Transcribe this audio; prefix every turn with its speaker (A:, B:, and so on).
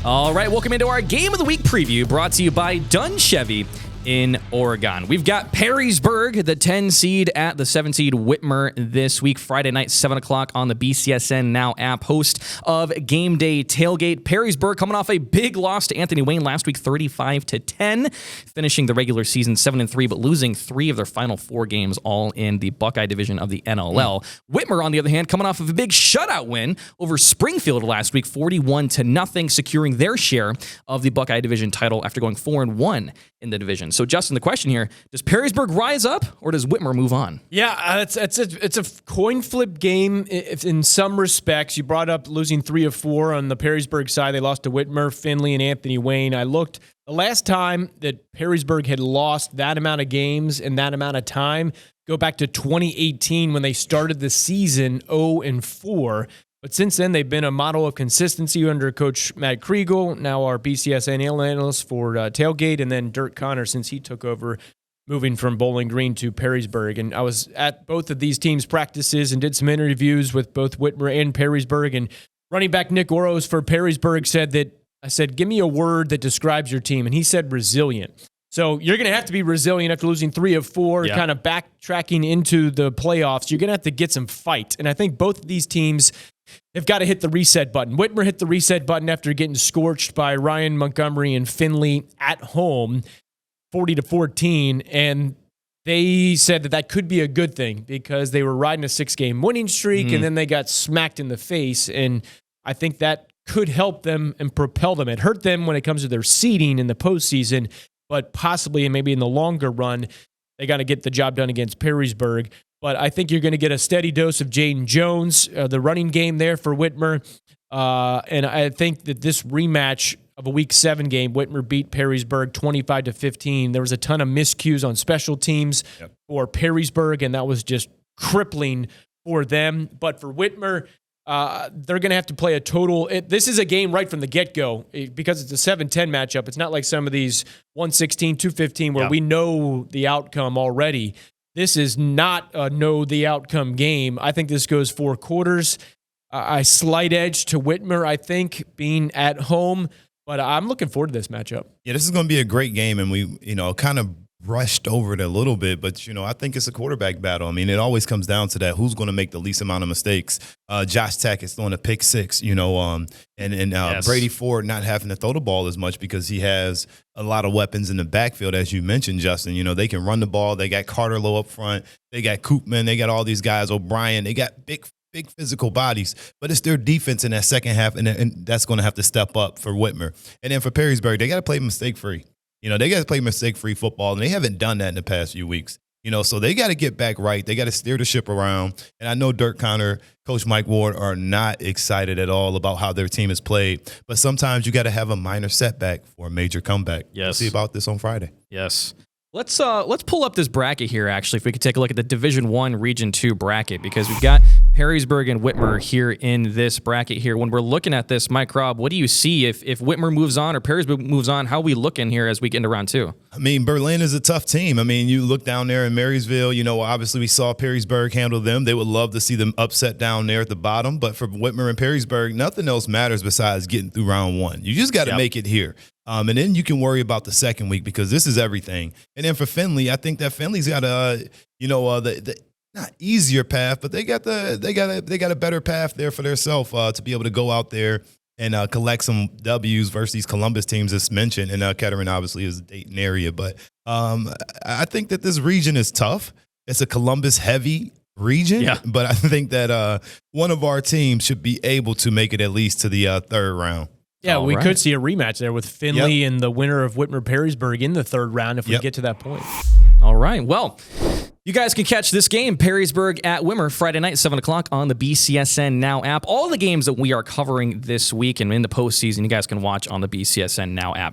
A: All right, welcome into our Game of the Week preview brought to you by 𝗦𝗫𝘶𝗿 in Oregon. We've got Perrysburg, the 10 seed at the 7 seed Whitmer this week, Friday night, 7 o'clock on the BCSN Now app, host of Game Day Tailgate. Perrysburg coming off a big loss to Anthony Wayne last week, 35-10, finishing the regular season 7-3, but losing 3 of their final 4 games, all in the Buckeye division of the NLL. Whitmer, on the other hand, coming off of a big shutout win over Springfield last week, 41-0, securing their share of the Buckeye division title after going 4-1 in the division. So, Justin, the question here, does Perrysburg rise up or does Whitmer move on?
B: Yeah, it's a coin flip game in some respects. You brought up losing 3 of 4 on the Perrysburg side. They lost to Whitmer, Findlay, and Anthony Wayne. I looked, the last time that Perrysburg had lost that amount of games in that amount of time, go back to 2018 when they started the season 0-4. But since then, they've been a model of consistency under Coach 𝗦𝗽𝘶𝗿𝘆, now our BCSN analyst for Tailgate, and then Dirk Connor since he took over, moving from Bowling Green to Perrysburg. And I was at both of these teams' practices and did some interviews with both Whitmer and Perrysburg. And running back Nick Oros for Perrysburg I said, give me a word that describes your team. And he said resilient. So you're going to have to be resilient after losing 3 of 4, kind of backtracking into the playoffs. You're going to have to get some fight. And I think both of these teams have got to hit the reset button. Whitmer hit the reset button after getting scorched by Ryan Montgomery and Findlay at home, 40-14. And they said that could be a good thing because they were riding a 6-game winning streak and then they got smacked in the face. And I think that could help them and propel them. It hurt them when it comes to their seeding in the postseason, but possibly and maybe in the longer run, they got to get the job done against Perrysburg. But I think you're going to get a steady dose of Jaden Jones, the running game there for Whitmer. And I think that this rematch of a Week 7 game, Whitmer beat Perrysburg 25-15. There was a ton of miscues on special teams for Perrysburg, and that was just crippling for them. But for Whitmer, they're going to have to play a total. This is a game right from the get-go because it's a 7-10 matchup. It's not like some of these 116, 215 where we know the outcome already. This is not a know-the-outcome game. I think this goes 4 quarters. A slight edge to Whitmer, I think, being at home. But I'm looking forward to this matchup.
C: Yeah, this is going to be a great game, and we, kind of brushed over it a little bit. But, I think it's a quarterback battle. I mean, it always comes down to that. Who's going to make the least amount of mistakes? Josh Tack is throwing a pick 6, Brady Ford not having to throw the ball as much because he has a lot of weapons in the backfield, as you mentioned, Justin. They can run the ball. They got Carter Lowe up front. They got Koopman. They got all these guys, O'Brien. They got big physical bodies, but it's their defense in that second half, and that's going to have to step up for Whitmer. And then for Perrysburg, they got to play mistake-free. They got to play mistake-free football, and they haven't done that in the past few weeks. So they got to get back right. They got to steer the ship around. And I know Dirk Connor, Coach Mike Ward are not excited at all about how their team has played. But sometimes you got to have a minor setback for a major comeback.
A: Yes.
C: We'll see about this on Friday.
A: Yes. Let's pull up this bracket here, actually, if we could take a look at the Division I, Region 2 bracket, because we've got Perrysburg and Whitmer here in this bracket here. When we're looking at this, Mike Robb, what do you see if Whitmer moves on or Perrysburg moves on? How are we looking here as we get into round 2?
C: I mean, Berlin is a tough team. I mean, you look down there in Marysville, obviously we saw Perrysburg handle them. They would love to see them upset down there at the bottom. But for Whitmer and Perrysburg, nothing else matters besides getting through round 1. You just got to make it here. And then you can worry about the second week because this is everything. And then for Findlay, I think that Findlay's got the not easier path, but they got a better path there for themselves to be able to go out there and collect some W's versus these Columbus teams as mentioned. And Kettering obviously is the Dayton area, but I think that this region is tough. It's a Columbus heavy region, but I think that one of our teams should be able to make it at least to the 3rd round.
B: Yeah, we could see a rematch there with Findlay and the winner of Whitmer-Perrysburg in the 3rd round if we get to that point.
A: All right. Well, you guys can catch this game, Perrysburg at Whitmer, Friday night, 7 o'clock on the BCSN Now app. All the games that we are covering this week and in the postseason, you guys can watch on the BCSN Now app.